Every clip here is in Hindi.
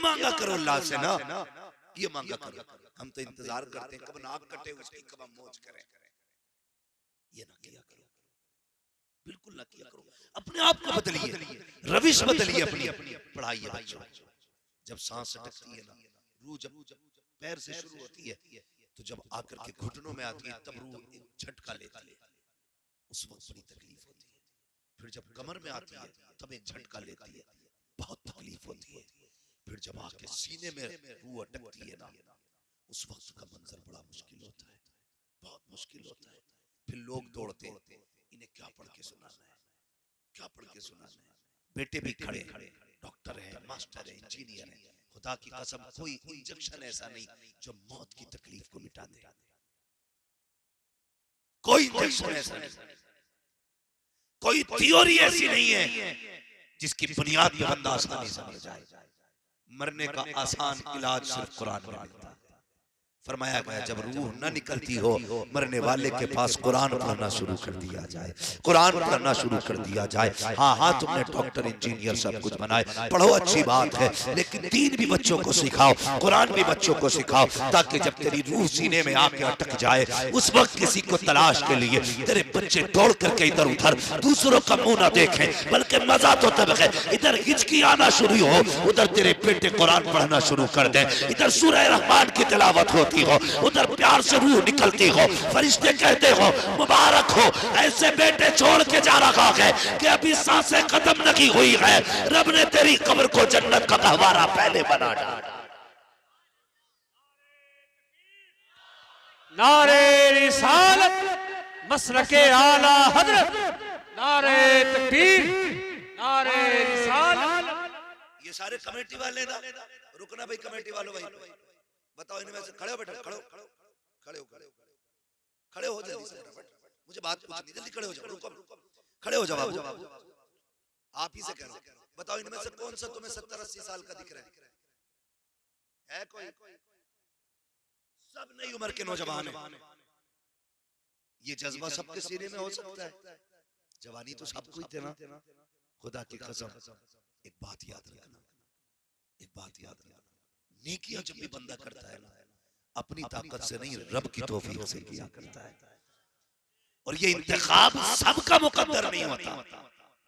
मांगा करो अल्लाह से ना, ये मांगा करो। हम तो इंतजार करते हैं कब नाक कटे उसकी, कब हम मौज करें। ये ना किया करो, बिल्कुल ना किया करो। अपने आप को बदलिए, रविश बदलिए अपनी। पढ़ाइए बच्चों, जब सांस अटकती है ना, रूह जब पैर से शुरू होती है तो जब आकर के घुटनों में आती है तब रूह एक झटका लेती है, उस वक्त बड़ी तकलीफ होती है। फिर जब कमर में आती है तब एक झटका लेती है, बहुत तकलीफ होती है। फिर जब आके सीने में रूह अटकती है ना, उस वक्त का मंजर बड़ा मुश्किल होता है, बहुत मुश्किल होता है। फिर लोग दौड़ते हैं, इन्हें क्या पढ़ के सुनाना है, क्या पढ़ के सुनाना है। बेटे भी खड़े, डॉक्टर है, मास्टर है, इंजीनियर है, खुदा की कसम कोई इंजेक्शन ऐसा नहीं जो मौत की तकलीफ को मिटा दे। कोई इंजेक्शन ऐसा नहीं, कोई थ्योरी ऐसी नहीं है जिसकी बुनियाद पे बंदा आसानी से मर जाए। मरने का आसान इलाज सिर्फ कुरान में मिलता है। फरमाया गया जब रूह न निकलती हो, मरने वाले के पास कुरान पढ़ना शुरू कर दिया जाए, कुरान पढ़ना शुरू कर दिया जाए। हाँ हाँ, तुमने डॉक्टर इंजीनियर सब कुछ बनाए, पढ़ो, अच्छी बात है, लेकिन दीन भी बच्चों को सिखाओ, कुरान भी बच्चों को सिखाओ, ताकि जब तेरी रूह सीने में आके अटक जाए उस वक्त किसी को तलाश के लिए तेरे बच्चे दौड़ करके इधर उधर दूसरों का मुंह ना देखें, बल्कि मजा तो तब है इधर हिचकी आना शुरू हो, उधर तेरे बेटे कुरान पढ़ना शुरू कर दे, इधर सूरह रहमान की तिलावत होती हो, उधर प्यार से रूह निकलती हो, फरिश्ते कहते हो मुबारक हो, ऐसे बेटे छोड़ के जा रहा है कि अभी सांसें खत्म नहीं हुई है, रब ने तेरी कब्र को जन्नत का गहवारा पहले बना डाला। नारे रिसालत मसलके आला हजरत, नारे तकबीर, नारे रिसालत। ये सारे कमेटी वाले ना, रुकना भाई, कमेटी वालों भाई बताओ इनमें से खड़े हो बेटा, खड़े हो, खड़े हो, खड़े हो जल्दी से, मुझे बात पूछनी, जल्दी खड़े हो जाओ, रुको खड़े हो जाओ, आप ही से कह रहा हूं, बताओ इनमें से कौन सा तुम्हें 70-80 साल का दिख रहा है कोई? सब नई उम्र के नौजवान है। ये जज्बा सबके सीने में हो सकता है, जवानी तो सबको ही देना। खुदा की कसम एक बात याद रखना, एक बात याद रखना, नेकियां जब भी बंदा करता है ना, अपनी ताकत से नहीं रब की तौफीक से किया करता है। और ये इंतखाब सबका मुकद्दर नहीं होता।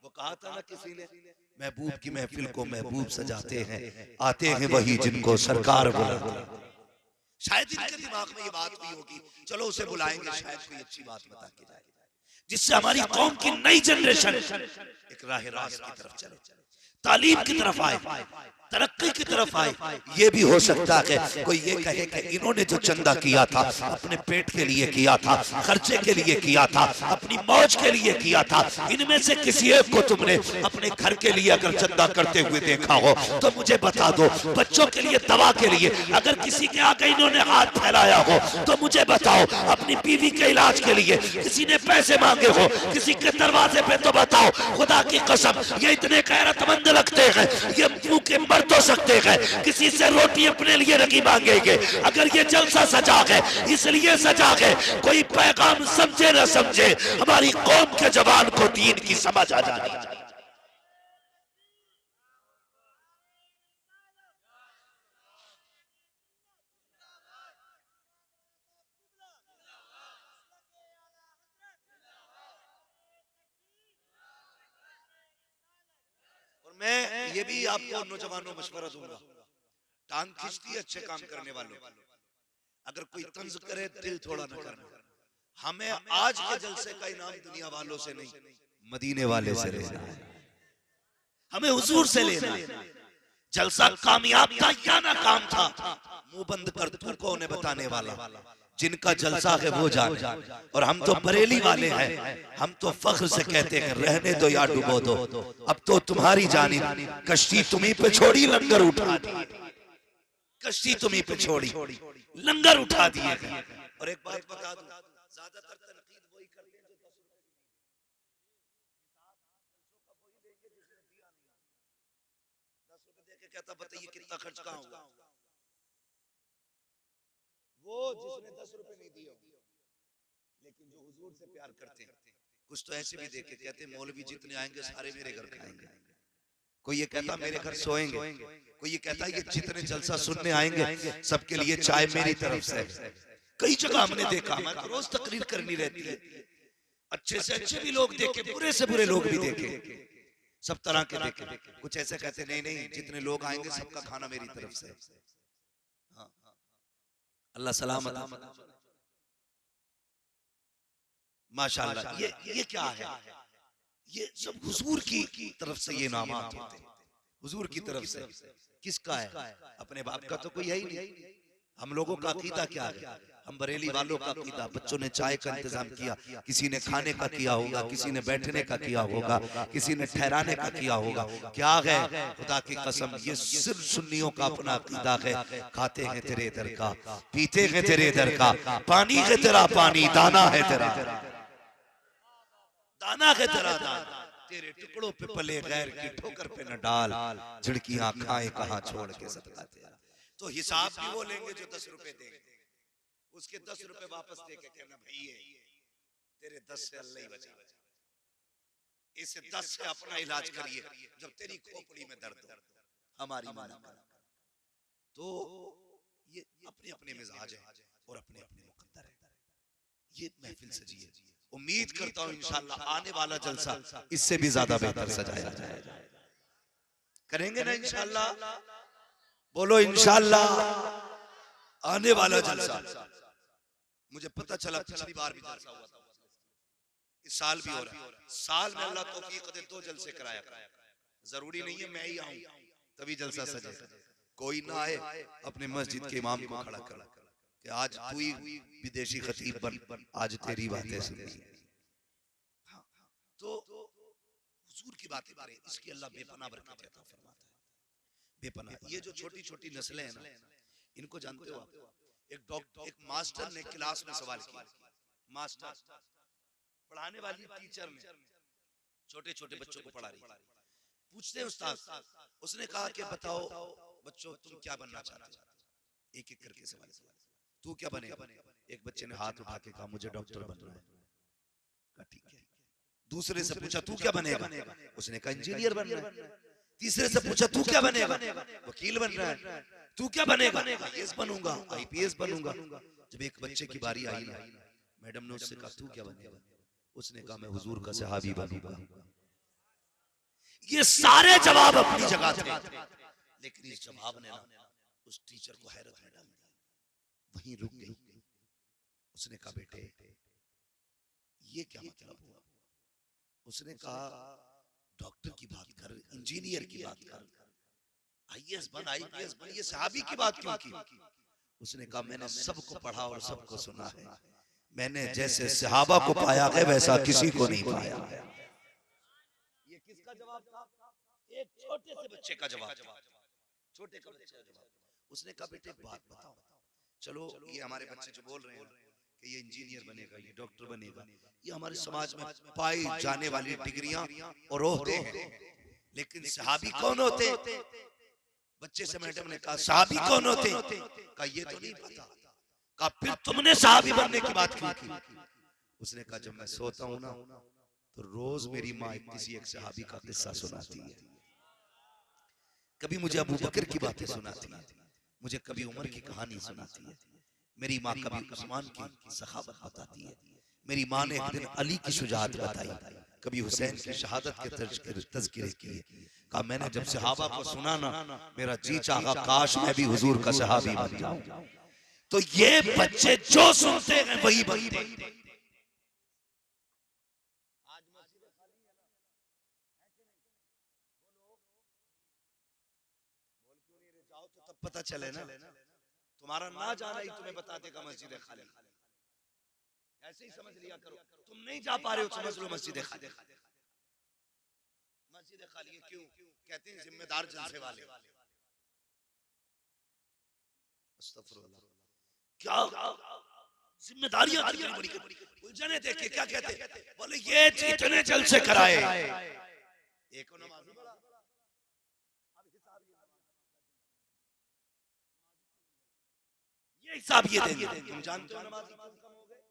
वो कहा था ना किसी ने, महबूब की महफिल को महबूब सजाते हैं, आते हैं वही जिनको सरकार बुलाते हैं। शायद इनके दिमाग में ये बात भी होगी, चलो उसे बुलाएंगे, शायद कोई अच्छी बात बता के जाए जिससे हमारी कौम की नई जनरेशन एक राह रास्त की तरफ चले, तालीम की तरफ आए, तरक्की की तरफ आए। ये भी हो सकता है कोई ये कहे कि इन्होंने जो चंदा किया था अपने पेट के लिए किया था, खर्चे के लिए किया था, अपनी मौज के लिए किया था, इनमें से किसी एक को तुमने अपने घर के लिए अगर चंदा करते हुए देखा हो तो मुझे बता दो। बच्चों के लिए, दवा के लिए अगर किसी के आगे इन्होंने हाथ फैलाया हो तो मुझे बताओ। अपनी बीवी के इलाज के लिए किसी ने पैसे मांगे हो किसी के दरवाजे पे तो बताओ। खुदा की कसम ये इतने गैरतमंद लगते हैं, ये मुंह के मर तो सकते हैं, किसी से रोटी अपने लिए नहीं मांगेंगे। अगर ये जलसा सजा है इसलिए सजा है, कोई पैगाम समझे न समझे, हमारी कौम के जवान को दीन की समझ आ जानी चाहिए। मैं ये भी आपको नौजवानों मशवरा दूंगा, टांग खींचती है अच्छे काम करने वालों, अगर कोई तंज करे दिल थोड़ा न करना। हमें आज के जलसे का इनाम दुनिया वालों से नहीं, मदीने वाले से लेना है, हमें हुजूर से लेना है। जलसा कामयाब था या नाकाम था, मुंह बंद कर तू कौन है बताने वाला। जिनका जलसा है वो जाने। और हम तो बरेली वाले हैं, हम तो फख्र से कहते हैं रहने दो या डुबो दो, अब तो तुम्हारी जानी, कश्ती तुम्ही पे छोड़ी लंगर उठा दी, कश्ती तुम्ही पे छोड़ी लंगर उठा दिए। और एक बात बता दूं, ज्यादातर तनकीद वही करते हैं जो 10 रुपए दे के कहता बताइए कितना खर्च कहाँ हुआ, वो जिसने 10 रुपए नहीं दिए। लेकिन जो हुजूर से प्यार करते हैं, कुछ तो ऐसे भी देखे कहते हैं मौलवी जितने आएंगे सारे मेरे घर खाएंगे, कोई ये कहता मेरे घर सोएंगे, कोई ये कहता ये जितने जलसा सुनने आएंगे सबके लिए चाय मेरी तरफ से। कई जगह हमने देखा, हमारे को रोज तकरीर करनी रहती है, अच्छे से अच्छे भी लोग देखे, बुरे से बुरे लोग भी देखे, सब तरह के देखे। कुछ ऐसे कहते नहीं नहीं जितने लोग आएंगे सबका खाना मेरी तरफ से। हाँ, अल्लाह सलामत। माशाअल्लाह, ये क्या है? ये सब हुजूर की तरफ से ये नामात होते हैं, हुजूर की तरफ से। किसका है? अपने बाप का तो कोई है ही नहीं। हम लोगों का अकीदा क्या है? हम बरेली वालों का अकीदा, बच्चों ने चाय का इंतजाम किया, किसी ने खाने का किया होगा, किसी ने बैठने का किया होगा, किसी ने ठहराने का किया होगा। क्या है? खुदा की कसम ये सिर्फ सुन्नियों का अपना अकीदा है। खाते हैं तेरे दर का, पीते हैं तेरे दर का, पानी है तेरा पानी, दाना है तेरा दाना है तेरा दाना, तेरे टुकड़ों पे पले गैर की ठोकर पे न डाल, झिड़कियां खाए कहां छोड़ के सदका तेरा। तो हिसाब भी वो लेंगे जो 10 रुपए देंगे, उसके 10 रुपए वापस दे के कहना भैया तेरे 10 से अल्लाह ही बचा, इसे 10 से अपना इलाज करिए जब तेरी खोपड़ी में दर्द हो, हमारी माना। तो ये अपने अपने मिजाज है और अपने अपने मुकद्दर है। ये महफिल सजी है, उम्मीद करता हूं इंशाअल्लाह आने वाला जलसा इससे भी ज्यादा बेहतर सजाया जाएगा। करेंगे ना इंशाअल्लाह? बोलो इंशाअल्लाह। आने वाला जलसा, मुझे पता चला पिछली बार भी जलसा हुआ था, इस साल भी हो रहा है। साल में अल्लाह तौफीक दे 2 जलसे कराया। जरूरी नहीं है मैं ही आऊं तभी जलसा सजे, कोई ना आए अपने मस्जिद के इमाम को खड़ा कर कि आज तू ही विदेशी खतीब बन, आज तेरी बातें सुननी। हाँ, तो हुजूर की बातें करें, इसकी अल्लाह बेपनाह बरकत अता फरमाता है, बेपनाह। ये जो छोटी छोटी नस्लें हैं ना, इनको जानते हो आप? एक मास्टर ने क्लास में सवाल किया, मास्टर पढ़ाने वाली टीचर ने छोटे छोटे बच्चों को पढ़ा रही, पूछते हैं उस्ताद, उसने कहा कि बताओ बच्चों तुम क्या बनना चाहते हो? एक एक करके सवाल किया, तू क्या बनेगा? एक बच्चे ने हाथ उठा के कहा मुझे डॉक्टर बनना है। कहा ठीक है। दूसरे से पूछा तू क्या बनेगा? उसने कहा इंजीनियर बनना है। तीसरे से पूछा तू क्या बनेगा? वकील बनना है। तू क्या बनेगा? आईएएस बनूंगा, आईपीएस बनूंगा। जब एक बच्चे की बारी आई ना, मैडम ने उससे कहा तू क्या बनेगा? उसने कहा मैं हुजूर का सहाबी बनूंगा। ये सारे जवाब अपनी जगह थे, लेकिन इस जवाब ने ना उस टीचर को हैरत में डाल दिया, वहीं रुक गई। उसने कहा बेटे ये क्या मतलब हुआ? उसने कहा डॉक्टर की बात कर, इंजीनियर की बात कर, आईएएस बन, आईपीएस बन, ये सहाबी की बात क्यों की? उसने कहा मैंने सबको पढ़ा और सबको सुना है, मैंने जैसे सहाबा को पाया है वैसा किसी को नहीं पाया। ये किसका जवाब था? एक छोटे से बच्चे का जवाब, छोटे का बच्चे का जवाब। उसने कहा बेटे एक बात बताओ, चलो ये हमारे बच्चे जो बोल रहे हैं कि ये इंजीनियर बनेगा, ये डॉक्टर बनेगा, ये हमारे समाज में पाई जाने वाली डिग्रियां और ओहदे हैं, लेकिन सहाबी कौन होते? बच्चे से मैडम ने कहा सहाबी कौन होते? कहा ये तो नहीं पता। कहा फिर तुमने सहाबी बनने की बात क्यों की? उसने कहा जब मैं सोता हूं ना तो रोज मेरी माँ किसी एक सहाबी का किस्सा सुनाती है, कभी मुझे अबू बकर की बातें सुनाती है, मुझे कभी उमर की कहानी सुनाती है, मेरी माँ कभी उस्मान की सखावत बताती है, मेरी माँ ने एक दिन अली की शुजाअत बताई, कभी हुसैन की शहादत के तज़किरे किए। कहा मैंने जब सहाबा को सुना ना मेरा जी चाहा काश मैं भी हुजूर का सहाबी बन जाऊं। तो ये बच्चे जो सुनते हैं वही बनते हैं। पता चले ना, तुम्हारा ना जाना ही तुम्हें बता देगा मस्जिद खाली। ऐसे ही समझ लिया करो, तुम नहीं जा पा रहे हो समझ लो मस्जिद खाली। मस्जिद खाली है क्यों? कहते हैं जिम्मेदार जलसे वाले। अस्तगफुरुल्लाह, क्या जिम्मेदारियां कितनी बड़ी उलझने देखे क्या कहते? बोले ये इतने जलसे कराए, एक नमाज़ी बड़ा, ये हिसाब ये देंगे। तुम जानते हो नमाज़ी कम हो गए,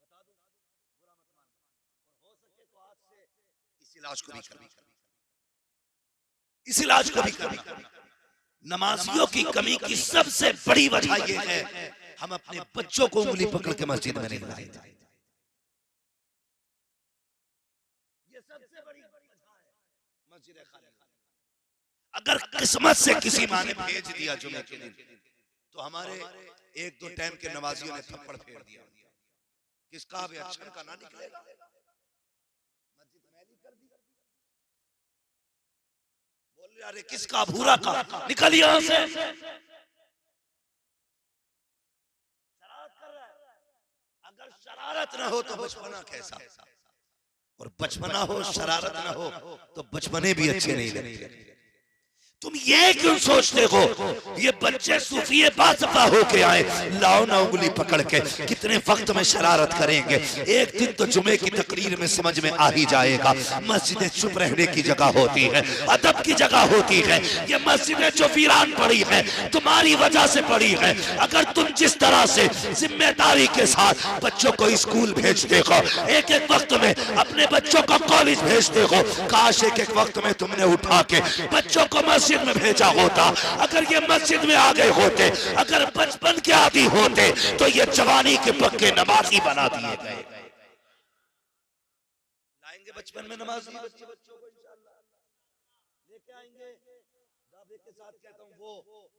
बता दो, बुरा मत मानो, और हो सके तो आज से इस इलाज को भी कर। इस इलाज को भी करना। नमाजियों की कमी की सबसे बड़ी वजह यह है हम अपने बच्चों को उंगली पकड़ के मस्जिद में नहीं लाए थे। ये सबसे बड़ी वजह है मस्जिद खाली। अगर किस्मत से किसी माँ ने भेज दिया जुमे के दिन तो हमारे एक दो टाइम के नमाजियों ने थप्पड़ फेर दिया। किसका भी अच्छा का ना निकलेगा, मस्जिद मैली कर दी। बोल रहे अरे किसका भूरा का, निकल यहां से। शरारत कर रहा है। अगर शरारत ना हो तो बचपना कैसा, और बचपना हो शरारत ना हो तो बचपने भी अच्छे नहीं लगते। तुम ये क्यों सोचते हो ये बच्चे सूफिये बासफा होके आए, लाओ ना उंगली पकड़ के, कितने वक्त में शरारत करेंगे। एक दिन तो जुमे की तकरीर में समझ में आ ही जाएगा। मस्जिदें चुप रहने की जगह होती है, अदब की जगह होती है। ये मस्जिदें जो वीरान पड़ी है तुम्हारी वजह से पड़ी है। अगर तुम जिस तरह से जिम्मेदारी के साथ बच्चों को स्कूल भेजते हो, एक एक वक्त में अपने बच्चों को कॉलेज भेजते हो, काश एक एक वक्त में तुमने उठा के बच्चों को मस्जिद में भेजा होता। अगर ये मस्जिद में आ गए होते, अगर बचपन के आदि होते तो ये जवानी के पक्के नमाजी बना दिए गए। लाएंगे बचपन में नमाजी बच्चों को इंशाअल्लाह लेके आएंगे। दावे के साथ कहता हूँ वो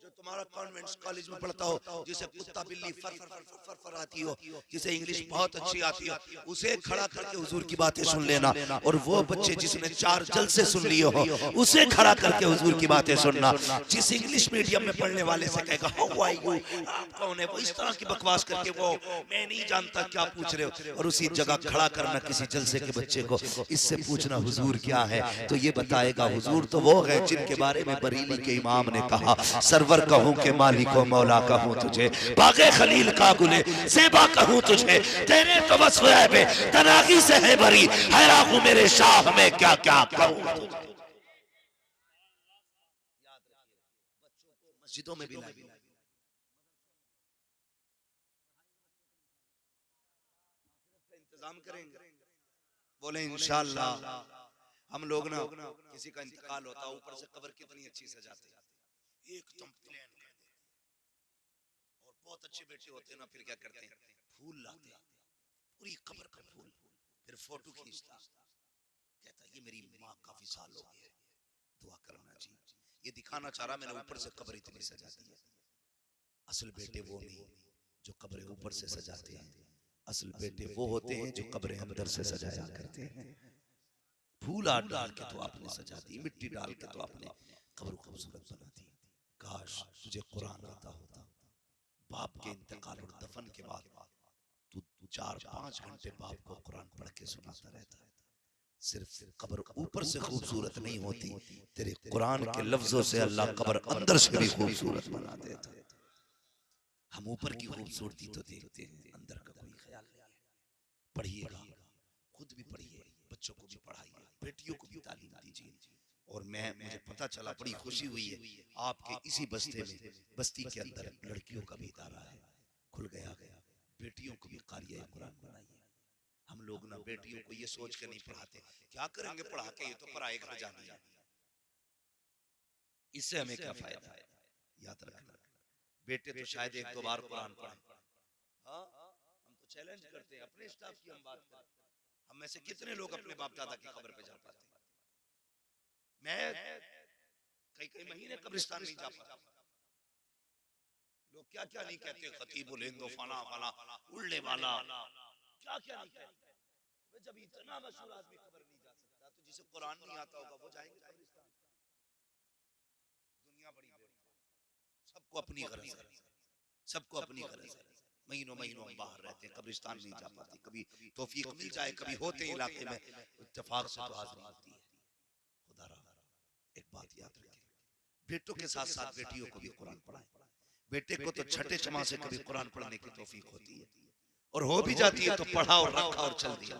जो तुम्हारा कॉन्वेंट कॉलेज में पढ़ता हो, जिसे कुत्ता बिल्ली फर फर फर फर फर आती हो, जिसे इंग्लिश बहुत अच्छी आती हो, उसे खड़ा करके हुजूर की बातें सुन लेना। और वो बच्चे जिसने 4 जलसे सुन लिए हो, उसे खड़ा करके हुजूर की बातें सुनना। जिस इंग्लिश मीडियम में पढ़ने वाले से कहेगा हाउ आर यू, आप कौन है, वो इस तरह की बकवास करके वो मैं नहीं जानता क्या पूछ रहे हो, और उसी जगह खड़ा करना किसी जलसे के बच्चे को, इससे पूछना हुजूर क्या है, तो ये बताएगा हुजूर तो वो है जिनके बारे में बरेली के इमाम ने कहा, सरवर कहूं के मालिक व मौला कहूं तुझे, बागे खलील का गुले सेबा कहूं तुझे, तेरे तो वस्फ है तनागी से है भरी, हैरान हूं मेरे शाह में क्या क्या कहूं तुझे। याद रखिए बच्चों को मस्जिदों में भी लाइए, इंतजाम करेंगे। बोले इंशाअल्लाह। हम लोग ना किसी का इंतकाल होता है, ऊपर से कब्र कितनी अच्छी सजाते हैं, एकदम प्लेन कर देते हैं। और बहुत अच्छे बेटे होते हैं ना, फिर क्या करते हैं, फूल लाते हैं, पूरी कब्र का फूल, फिर फोटो खींचता, कहता ये मेरी माँ काफी साल हो गए, दुआ करना जी। ये दिखाना चाह रहा मैंने ऊपर से कब्र इतनी सजा दी है। असल बेटे वो नहीं जो कब्र ऊपर से सजाते हैं, असल बेटे वो होते हैं जो कब्र अंदर से सजाया करते हैं। फूल डाल के तो आपने सजा दी, मिट्टी डाल के तो आपने कब्र खूबसूरत बना दी। काश तुझे कुरान आता होता, बाप के इंतकाल और दफन के बाद तू 4-5 घंटे बाप को कुरान पढ़ के सुनाता रहता। सिर्फ कब्र ऊपर से खूबसूरत नहीं होती, तेरे कुरान के लफ्जों से अल्लाह कब्र अंदर से भी खूबसूरत बना देता। हम ऊपर की खूबसूरती तो देखते हैं, अंदर का कोई ख्याल नहीं है। पढ़िएगा, खुद भी पढ़िए, बच्चों को भी पढ़ाइए, बेटियों को भी तालीम दीजिए। और मुझे पता चला, बड़ी खुशी हुई है, आपके इसी बस्ती के अंदर लड़कियों का भी इदारा है, खुल गया। बेटियों को भी क़ारिया कुरान बनाइए। हम लोग ना बेटियों को ये सोच के नहीं पढ़ाते, क्या करेंगे पढ़ा के, ये तो पराए घर जानी है, इससे हमें क्या फायदा है। याद रखना, बेटे तो शायद 1-2 बार कुरान पढ़े। हाँ, हम तो चैलेंज करते हैं, अपने स्टाफ की हम बात करें, हम में से कितने लोग अपने बाप दादा की कब्र पे जा पाते हैं। मैं कई महीने कब्रिस्तान नहीं जा पाता। लोग क्या क्या नहीं कहते, खतीबुल हिंद फला फला उड़ने वाला, क्या क्या नहीं कहते। जब इतना मशहूर आदमी कब्र नहीं जा सकता, तो जिसे कुरान नहीं आता होगा वो जाएंगे कब्रिस्तान। दुनिया बड़ी बेवकूफ, सबको अपनी गरज है, सबको अपनी गरज है। महीनों हम बाहर रहते हैं, कब्रिस्तान नहीं जा पाते। कभी तौफीक मिल जाए, कभी होते हैं इलाके में, इत्तेफाक से तो हाजिरी होती है। खुदा रहा, एक बात याद रखें, बेटों के साथ साथ बेटियों को भी कुरान पढ़ाएं। बेटे को तो छठे छमा से कभी कुरान पढ़ने की तौफीक होती है, और हो भी जाती है तो पढ़ा और रखा और चल दिया।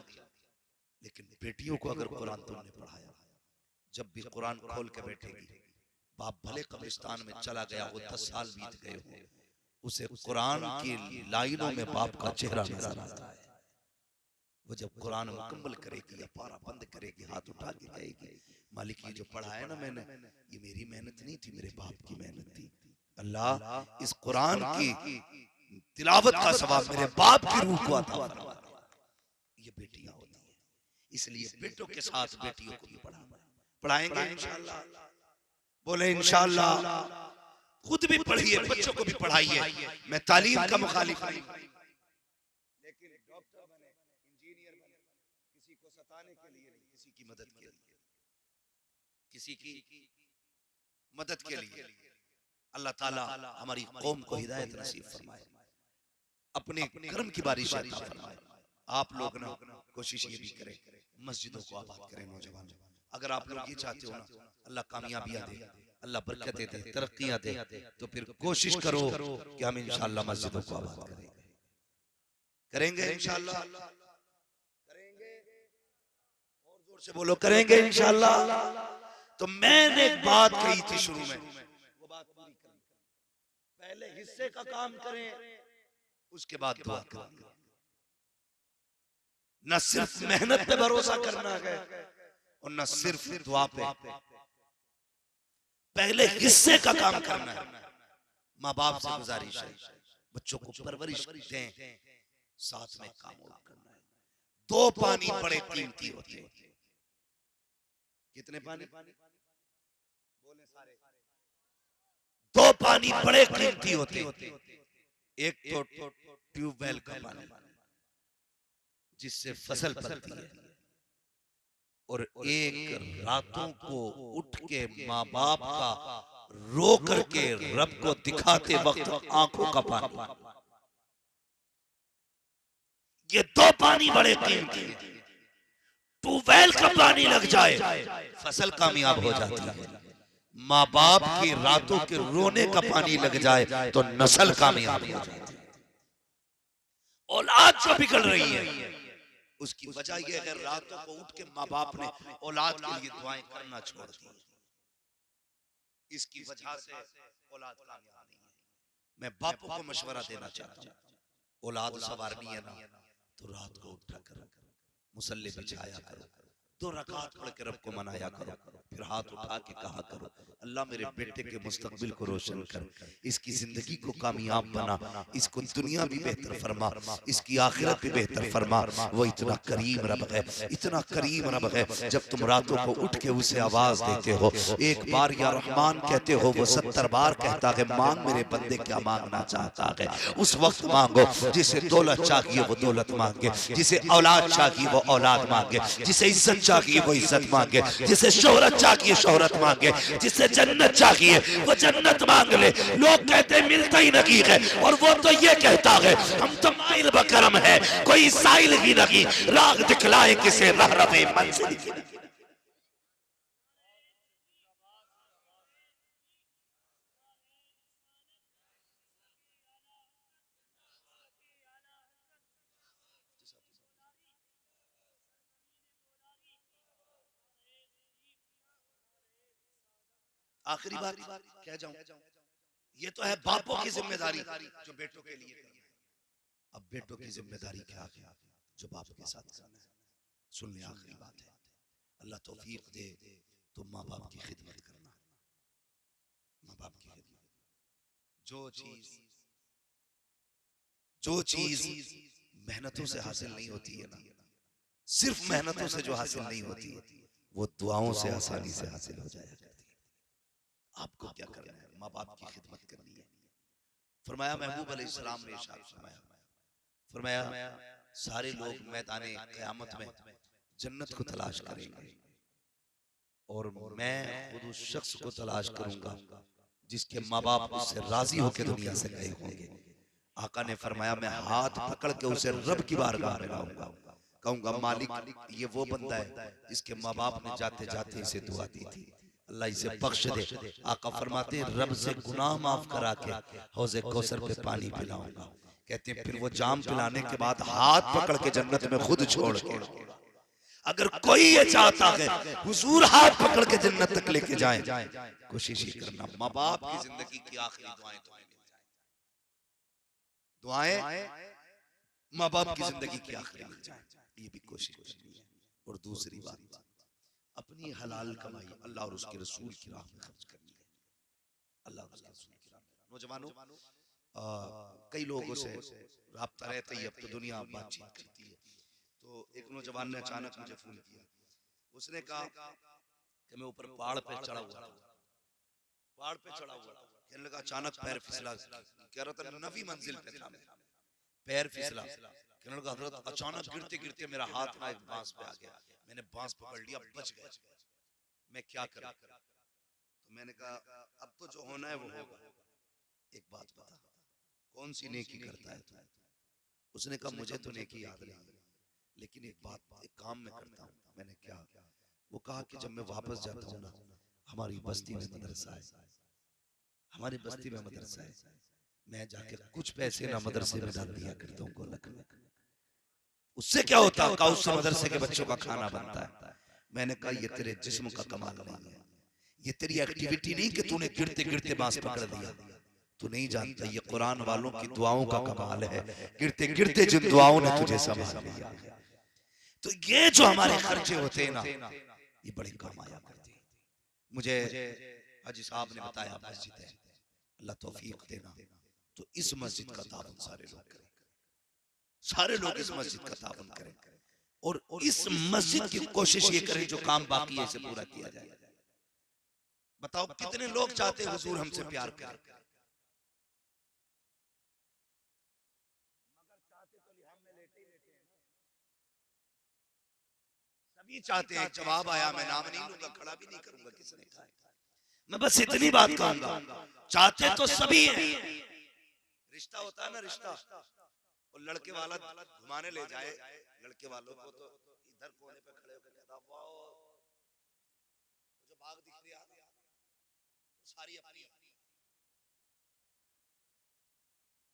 लेकिन बेटियों को अगर कुरान तुमने पढ़ाया, जब भी कुरान खोल के बैठेगी, बाप भले कब्रिस्तान में चला गया हो, 10 साल बीत गए हो, उसे कुरान की लाइनों में बाप का चेहरा नजर आता है। वो जब कुरान मुकम्मल करेगी या पारा बंद करेगी, हाथ उठा के कहेगी, मालिक ये जो पढ़ा है ना मैंने, ये मेरी मेहनत नहीं थी, मेरे बाप की मेहनत थी। अल्लाह इस कुरान की तिलावत का सवाब मेरे बाप की रूह को अता फरमा। ये बेटियां होती हैं, इसलिए बेटों के साथ बेटियों को भी पढ़ाएंगे इंशाअल्लाह। बोले इंशाअल्लाह। खुद भी पढ़िए, बच्चों को भी पढ़ाइए। मैं तालीम का मुखालिफ नहीं, लेकिन डॉक्टर बने, इंजीनियर बने, किसी को सताने के लिए नहीं, किसी की मदद के लिए, किसी की मदद के लिए। अल्लाह ताला हमारी कौम को हिदायत नसीब फरमाए, अपने कर्म की बारिश अता फरमाए। आप लोग ना कोशिश ये भी करें, मस्जिदों को आबाद करें। नौजवान, अगर आप लोग ये चाहते हो ना अल्लाह कामयाबियां दे, अल्लाह बरकतें दे, तरक्कियां दे, तो फिर कोशिश करो कि हम इंशाअल्लाह मस्जिदों को आबाद करेंगे इंशाअल्लाह। करेंगे, और जोर से बोलो, करेंगे इंशाअल्लाह। तो मैंने एक बात कही थी शुरू में, वो बात पूरी करें। पहले हिस्से का काम करें, उसके बाद दुआ करें। न सिर्फ मेहनत पे भरोसा करना है और न सिर्फ दुआ पे, पहले हिस्से का काम करना है। माँ बाप से गुजारिश है, बच्चों को परवरिश दें, साथ में काम और करना है। 2 पानी बड़े कीमती होते हैं। कितने पानी बोले सारे? 2 पानी बड़े कीमती होते हैं। एक तो ट्यूबवेल का पानी जिससे फसल पलती है, और एक रातों को उठ के माँ बाप का रो करके रब को दिखाते वक्त आंखों का पानी। ये 2 पानी बड़े कीमती हैं। ट्यूबवेल का पानी लग जाए फसल कामयाब हो जाती है, माँ बाप की रातों के रोने का पानी लग जाए तो नस्ल कामयाब हो जाती है। औलाद जो बिगड़ रही है उसकी वजह यह है, रातों को उठ के माँ बाप ने औलाद के लिए दुआएं करना छोड़ दी। इसकी वजह से औलाद कामयाब नहीं है। मैं बापों को मशवरा देना चाहता हूँ, औलाद सवारनी है ना तो रात को उठा कर मुसल्ले बिछाया करो, 2 रकात पढ़ के रब को मनाया करो, फिर हाथ उठा के कहा करो, अल्लाह मेरे बेटे के मुस्तकबिल को रोशन कर, इसकी जिंदगी को कामयाब बना, इसको दुनिया भी बेहतर फरमा, इसकी आखिरत भी बेहतर फरमा। वो इतना करीम रब है, इतना करीम रब है। जब तुम रातों को उठ के उसे आवाज देते हो, एक बार या रहमान कहते हो, वो 70 बार कहता है मांग मेरे बंदे क्या मांगना चाहता है, उस वक्त मांगो। जिसे दौलत चाहिए वो दौलत मांगे, जिसे औलाद चाहिए वो औलाद मांगे, जिसे इज्जत चाहिए वो इज्जत मांगे, जिसे शोहरत चाहिए शोहरत मांगे, जिसे जन्नत चाहिए वो जन्नत मांग ले। लोग कहते मिलता ही नहीं है, और वो तो ये कहता है हम तो माइल बकरम है, कोई साइल ही नहीं, राग दिखलाए किसे राह रवे मंजिल की। आखिरी बात कह जाऊं, ये तो है बापों की जिम्मेदारी जो बेटों के लिए करनी है। अब बेटों की जिम्मेदारी क्या है जो बाप के साथ करना है। सुन ले, आखिरी बात है, अल्लाह तौफीक दे तो माँ बाप की खिदमत करना। माँ बाप की खिदमत, जो चीज मेहनतों से हासिल नहीं होती है ना, सिर्फ मेहनतों से जो हासिल नहीं होती है वो दुआओं से आसानी से हासिल हो जाएगा। आपको क्या करना है? माँ बाप की खिदमत करनी है। फरमाया महबूब अलैहिस्सलाम ने इरशाद फरमाया सारे लोग मैदाने क़यामत में जन्नत को तलाश करेंगे और मैं खुद उस शख्स को तलाश करूंगा जिसके माँ बाप उससे राजी होकर दुनिया से गए होंगे। आका ने फरमाया मैं हाथ पकड़ के उसे रब की बारगाह में लाऊंगा, कहूंगा मालिक ये वो बंदा है जिसके माँ बाप ने जाते जाते इसे दुआ दी थी, अल्लाह इसे बख्श दे। आका फरमाते हैं रब से गुनाह माफ करा के हौज़े कौसर पे पानी पिलाऊंगा। कहते हैं फिर वो जाम पिलाने के बाद हाथ पकड़ के जन्नत में खुद छोड़ के, अगर कोई ये चाहता है हुजूर हाथ पकड़ के जन्नत तक लेके जाएं, कोशिश ही करना माँ बाप की जिंदगी की आखिरी दुआएं तुम्हें मिल जाए। दुआएं माँ बाप की जिंदगी की आखिरी मिल जाए, ये भी कोशिश करनी है। और दूसरी बात, अपनी हलाल कमाई अल्लाह और उसके रसूल की राह में खर्च करनी है। अल्लाह और उसके रसूल की राह में। नौजवानों, कई लोगों से राब्ता रहता ही, अब तो दुनिया बातचीत करती है। तो एक नौजवान ने अचानक मुझे फोन किया। उसने कहा कि मैं ऊपर पहाड़ पे चढ़ा हुआ था, पहाड़ पे चढ़ा हुआ था, कहने लगा अचानक पैर फिसला, कह रहा था 9वीं मंजिल पे था मैं, पैर फिसला, कहने लगा हजरत अचानक गिरते गिरते मेरा हाथ ना एक बांस पे आ गया, मैंने बांस पकड़ लिया, बच गया, मैं क्या करूं? तो मैंने कहा अब तो जो होना है वो होगा, एक बात बता, कौन सी नेकी करता है तू? उसने कहा मुझे तो नेकी याद नहीं है, लेकिन एक बात, एक काम मैं करता हूँ। मैंने क्या? वो कहा कि जब मैं वापस जाता हूँ ना, हमारी बस्ती में मदरसा है, हमारी बस्ती में मदरसा है, मैं जाके कुछ पैसे ना मदरसे में डाल दिया करता हूँ गोलक में। उससे क्या होता है? कहा उससे मदरसे के बच्चों का खाना बनता है। मैंने कहा ये तेरे जिस्म का कमाल नहीं है, ये तेरी एक्टिविटी नहीं कि तूने गिरते गिरते बांस पकड़ दिया। तू नहीं जानता ये कुरान वालों की दुआओं का कमाल है, गिरते गिरते जिन दुआओं ने तुझे संभाल लिया। तो ये जो हमारे खर्चे होते हैं ना, ये बड़े काम आया करते हैं। मुझे हाजी साहब ने बताया मस्जिद है, अल्लाह तौफीक देना, तो इस मस्जिद का ताबन सारे लोग करें, सारे लोग इस मस्जिद का ताबन करें, और इस मस्जिद की कोशिश ये करें जो काम बाकी है इसे पूरा किया जाए। बताओ कितने लोग चाहते हैं हुजूर हमसे प्यार करें, सभी चाहते हैं। जवाब आया, मैं नाम नहीं लूंगा, खड़ा भी नहीं करूंगा किसने कहा है। मैं बस इतनी बात कहूंगा, चाहते तो सभी हैं। रिश्ता होता है ना, रिश्ता, और लड़के वाला घुमाने ले जाए लड़के वालों को, तो इधर कोने पे खड़े होकर कहता वाह, जो बाग दिख रही है सारी अपनी अपनी।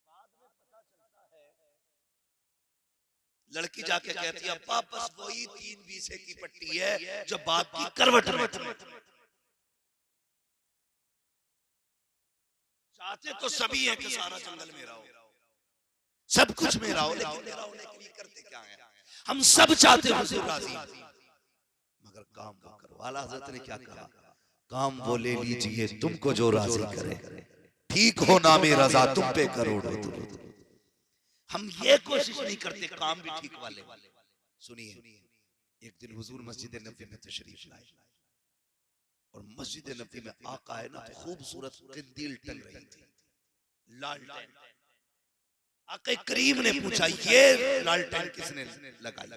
बाद में पता चलता है, लड़की जाके कहती है अब्बा बस वही 3 बीसे की पट्टी है जो बाग की करवट में। चाहते तो सभी हैं कि सारा जंगल मेरा हो, सब कुछ मेरा हो, लेकिन मेरा होने के लिए करते क्या है? हम सब चाहते हैं हुजूर राजी, मगर काम वो करो। आला हज़रत ने क्या कहा? काम वो ले लीजिए तुमको जो राजी करे, ठीक हो नामे रजा तुम पे करोड़ों दुरूद। हम ये कोशिश नहीं करते काम भी ठीक वाले। सुनिए, एक दिन हुजूर मस्जिद नबी में तशरीफ लाए, और मस्जिद नबी में आका है ना तो खूबसूरत कंदील टंग रही थी, लालटेन। आका करीम ने पूछा ये लालटेन किसने लगाई?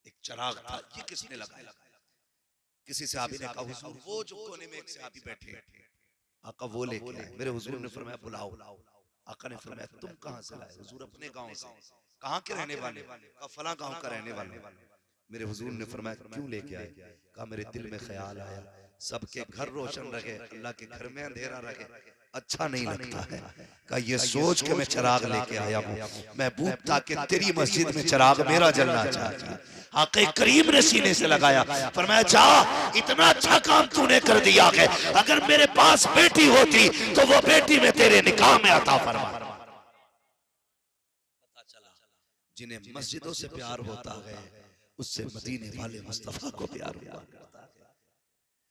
एक चिराग था, ये किसने लगाया? किसी सहाबी ने कहा हुजूर वो जो कोने में एक सहाबी बैठे, आका वो लेके आए। मेरे हुजूर ने फरमाया बुलाओ। आका ने फरमाया तुम कहां से लाए? हुजूर अपने गांव से। कहां के रहने वाले? कहा फला गांव का रहने वाला। मेरे हुजूर ने फरमाया क्यों लेके आए? कहा मेरे दिल में ख्याल आया सबके घर रोशन रहे, अल्लाह के घर में अंधेरा रहे, अच्छा नहीं लगता है। कहा ये सोच के मैं चिराग लेके आया हूँ महबूब, ताकि तेरी मस्जिद में चिराग मेरा जलना चाहिए। आका करीम ने सीने से लगाया, फरमाया जा इतना अच्छा काम तूने कर दिया है, अगर मेरे पास बेटी होती तो वो बेटी में तेरे निकाह में अता फरमा। पता चला जिन्हें मस्जिदों से प्यार होता है उससे मदीने वाले मुस्तफा को प्यार हुआ करता है।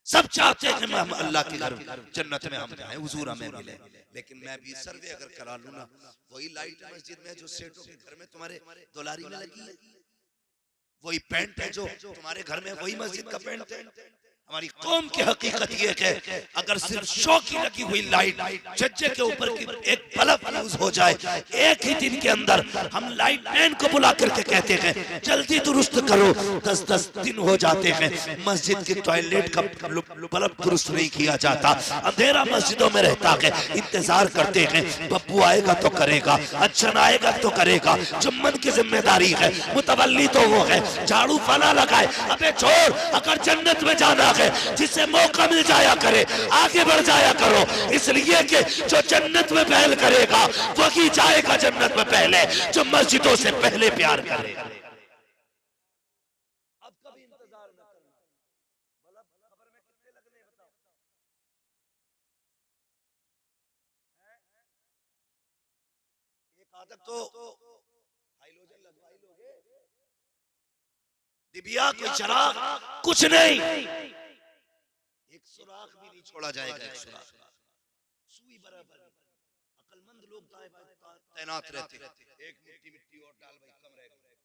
सब चाहते हैं हम अल्लाह के घर जन्नत में हम जाएं, हुजूर हमें मिले, लेकिन मैं भी सर्वे अगर करा लूं ना, वही लाइट मस्जिद में जो सेठों के घर में तुम्हारे दुलारी में लगी है, वही पेंट है जो तुम्हारे घर में, वही मस्जिद का पेंट है। हमारी कौम की हकीकत ये है अगर सिर्फ शो की लगी हुई लाइट छज्जे के ऊपर की एक बल्ब यूज हो जाए, एक ही दिन के अंदर हम लाइट मैन को बुला करके कहते हैं जल्दी दुरुस्त करो, 10-10 दिन हो जाते हैं, मस्जिद की टॉयलेट का बल्ब दुरुस्त नहीं किया जाता, अंधेरा मस्जिदों में रहता है, इंतजार करते हैं बब्बू आएगा तो करेगा, अच्छन आएगा तो करेगा, जुम्मन की जिम्मेदारी है, मुतवल्ली तो वो है, झाड़ू फला लगाए। अबे छोड़, अगर जन्नत में जाना जिसे मौका मिल जाया करे आगे बढ़ जाया करो, इसलिए कि जो जन्नत में पहल करेगा वही जाएगा जन्नत में पहले, जो मस्जिदों से पहले प्यार करेगा। अब कभी इंतजार न करना, बल्ब खबर में कितने लगने बताओ। एक आदत तो डिबिया कोई चिराग कुछ नहीं, एक सुराख भी नहीं छोड़ा जाएगा, एक सुराख सुई बराबर। अकलमंद लोग तैनात रहते, एक मुट्ठी मिट्टी और डाल भाई कम रह गए,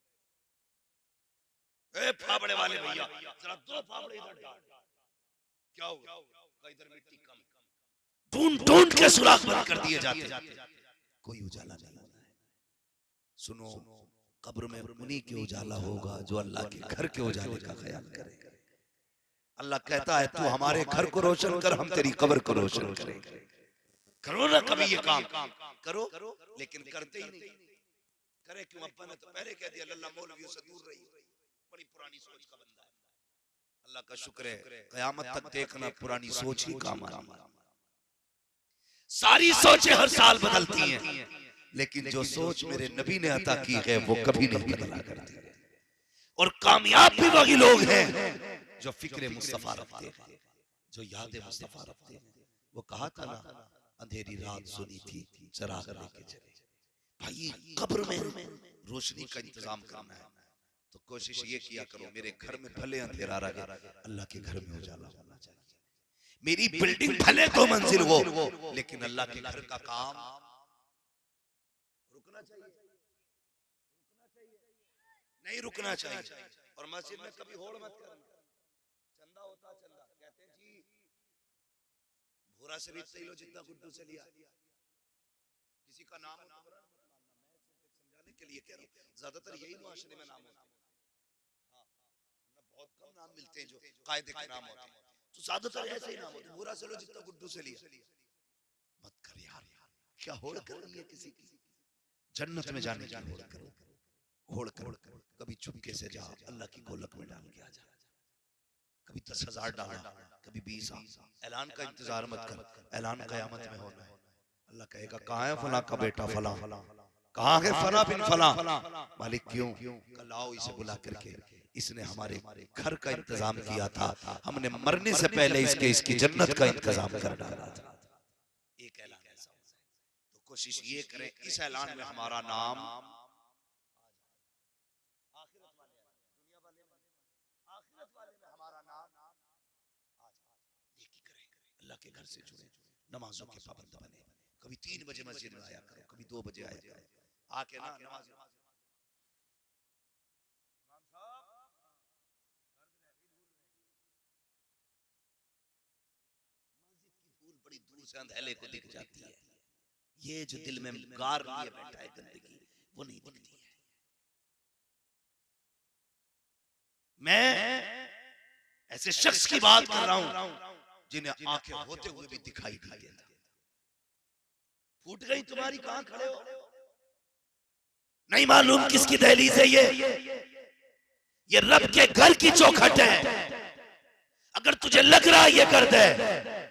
ए फावड़े वाले भैया जरा दो फावड़े इधर डाल, क्या हुआ, इधर मिट्टी कम, ढूंढ ढूंढ के सुराख बंद कर दिए जाते, कोई उजाला नहीं होता है। सुनो, कब्र में उन्हीं के उजाला होगा जो अल्लाह के घर के उजाले का ख्याल करेगा। अल्लाह कहता है तू हमारे घर को रोशन कर, हम तेरी कब्र को रोशन करेंगे। करो ना कभी ये काम, करो, लेकिन करते ही नहीं। करे क्यों? अब्बा ने तो पहले कह दिया अल्लाह मौलवियों से दूर रही, बड़ी पुरानी सोच का बंदा है। अल्लाह का शुक्र है कयामत तक देखना पुरानी सोच ही काम आएगी। सारी सोचें हर साल बदलती हैं, लेकिन जो सोच मेरे नबी ने अता की है वो कभी नहीं बदला करती। और कामयाब भी वही लोग हैं जो फिक्र मुस्तफा रखते हैं, जो याद मुस्तफा रखते हैं। वो कहा था ना, अंधेरी रात सुनी थी चिराग लेके चले। भाई कब्र में रोशनी का इंतजाम करना है तो कोशिश ये किया करो मेरे घर में भले अंधेरा रहे, अल्लाह के घर में उजाला होना चाहिए। मेरी बिल्डिंग भले 2 मंजिल हो, लेकिन अल्लाह के घर का काम रुकना चाहिए, नहीं रुकना चाहिए। और मस्जिद में कभी होड़ मत करना। चंदा होता चंदा, कहते हैं जी भूरा से भी लो जितना गुड्डू से लिया, किसी का नाम समझाने के लिए कह रहा हूं, ज्यादातर यही मुआशरे में नाम होते हैं। बहुत कम नाम मिलते हैं जो कायदे के नाम होते हैं, तो ज्यादातर ऐसे ही नाम होते हैं, भूरा से लो जितना गुड्डू से लिया। मत कर यार, क्या होड़ करनी है किसी की? जन्नत में जाने की होड़ करो, होड़ करो। कभी चुपके से जाओ, अल्लाह की गोलक में डाल के आ जा। कभी 10,000 डालना, कभी 20। ऐलान का इंतजार मत कर, ऐलान कयामत में होना है। अल्लाह कहेगा कहाँ है फला का बेटा फला, कहाँ है फला बिन फला? मालिक क्यों? कल आओ इसे बुला करके, इसने हमारे घर का इंतजाम किया था, हमने मरने से पहले इसकी जन्नत का इंतजाम कर डाला था। एक ऐलान ऐसा होता है, तो कोशिश ये करें इस ऐलान में हमारा नाम आखिरत वाले में हमारा नाम आ जाए। नेकी करें, अल्लाह के घर से जुड़े, नमाजों के पाबंद बने। कभी 3 बजे मस्जिद में आया करो, कभी 2 बजे आया करो, आके ना नमाज। बड़ी दूर से अंधेले को दिख जाती है, ये जो दिल में गार लिए बैठा है गंदगी, वो नहीं दिखती है। मैं ऐसे शख्स की बात कर रहा हूं जिन्हें आंखें होते हुए भी दिखाई नहीं देता। फूट गई तुम्हारी, कहां खड़े हो? नहीं मालूम किसकी दहलीज है ये रब के घर की चौखट है। अगर तुझे लग रहा है ये गर्द है,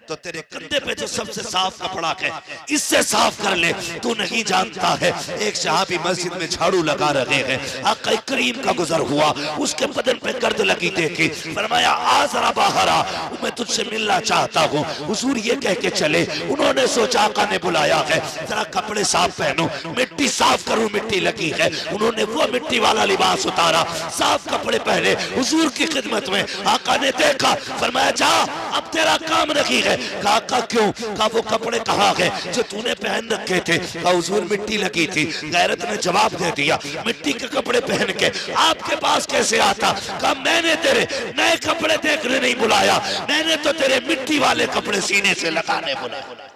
तो तेरे कंधे पे जो सबसे साफ कपड़ा है इससे साफ कर ले। तू नहीं जानता है एक सहाबी मस्जिद में झाड़ू लगा रहे हैं, आका करीम का गुजर हुआ, उसके बदन पे गर्द लगी देखी, फरमाया आ जरा बाहर आ, मैं तुझसे मिलना चाहता हूँ। हुजूर ये कह के चले, उन्होंने सोचा आका ने बुलाया है, जरा कपड़े साफ पहनो, मिट्टी साफ करूं, मिट्टी लगी है। उन्होंने वो मिट्टी वाला लिबास उतारा, साफ कपड़े पहने, हुजूर की खिदमत में। आका ने देखा, फरमाया जा अब तेरा काम नहीं है। कहा क्यों? कहा वो कपड़े कहाँ गए जो तूने पहन रखे थे? कहा हुजूर मिट्टी लगी थी। गैरत ने जवाब दे दिया, मिट्टी के कपड़े पहन के आपके पास कैसे आता? कहा मैंने तेरे नए कपड़े देखने नहीं बुलाया, मैंने तो तेरे मिट्टी वाले कपड़े सीने से लगाने बुलाया।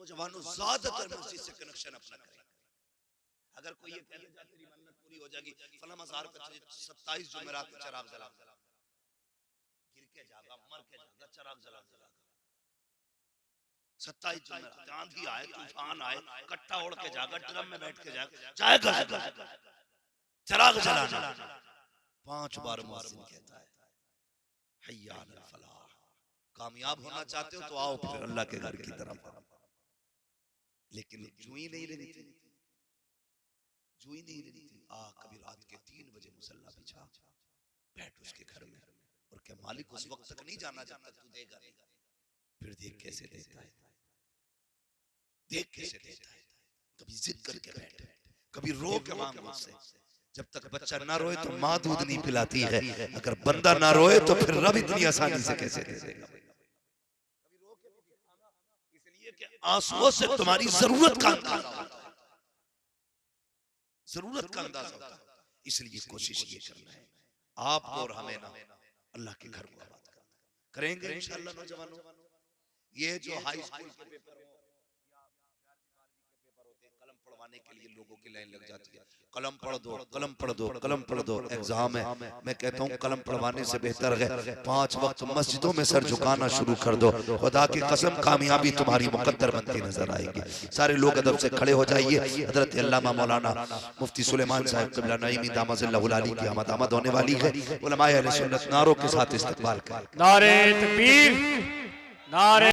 नौजवानों ज्यादातर मस्जिद से कनेक्शन अपना करें। अगर कोई ये कह दे तेरी मन्नत पूरी हो जाएगी, फला मज़ार पे 27 जुमेरात में चिराग जला, गिर के जागा, मर के जागा, चिराग जला। 27 जुमेरात, आंधी आए, तूफान आए, कट्टा ओढ़ के जागा, ड्रम में बैठ के जाएगा, चिराग जलाना। 5 बार मुअज्जिन कहता है हय्या अलल फलाह। कामयाब होना चाहते हो तो आओ फिर अल्लाह के घर की तरफ। लेकिन जू ही नहीं रही थी, जू ही नहीं रही थी। कभी रात के 3 बजे मुसल्ला बिछा, बैठ उसके घर में और क्या मालिक उस वक्त तक नहीं जाना जब तक तू देगा नहीं। फिर देख कैसे देता है, देख कैसे देता है। कभी जिद करके बैठ, कभी रो के मांग मुझसे। जब तक बच्चा ना रोए तो माँ दूध नहीं पिलाती है, अगर बंदा ना रोए तो फिर रब इतनी आसानी से कैसे दे देगा। इसलिए कि आंसुओं से तुम्हारी जरूरत का अंदाजा होता है, जरूरत का अंदाजा होता है। इसलिए कोशिश ये करना है आपको और हमें ना, अल्लाह के घर को आबाद करेंगे इंशाअल्लाह। नौजवानों, ये जो हाई स्कूल के पेपर कलम पढ़वाने के लिए लोगों की लाइन लग जाती है, कलम पढ़ दो, कलम पढ़ दो, कलम पढ़ दो, एग्जाम है। मैं कहता हूँ कलम पढ़वाने से बेहतर है 5 वक्त मस्जिदों में सर झुकाना शुरू कर दो। खुदा की कसम कामयाबी तुम्हारी मुकद्दर बनती नजर आएगी। सारे लोग अदब से खड़े हो जाइए। हजरत अल्लामा मौलाना मुफ्ती सुलेमान साहब क़िबला नईमी दामतुल्लाह अलैहि की आमद होने वाली है। उलमाए अहले सुन्नत नारों के साथ इस्तकबाल करें। नारे तकबीर, नारे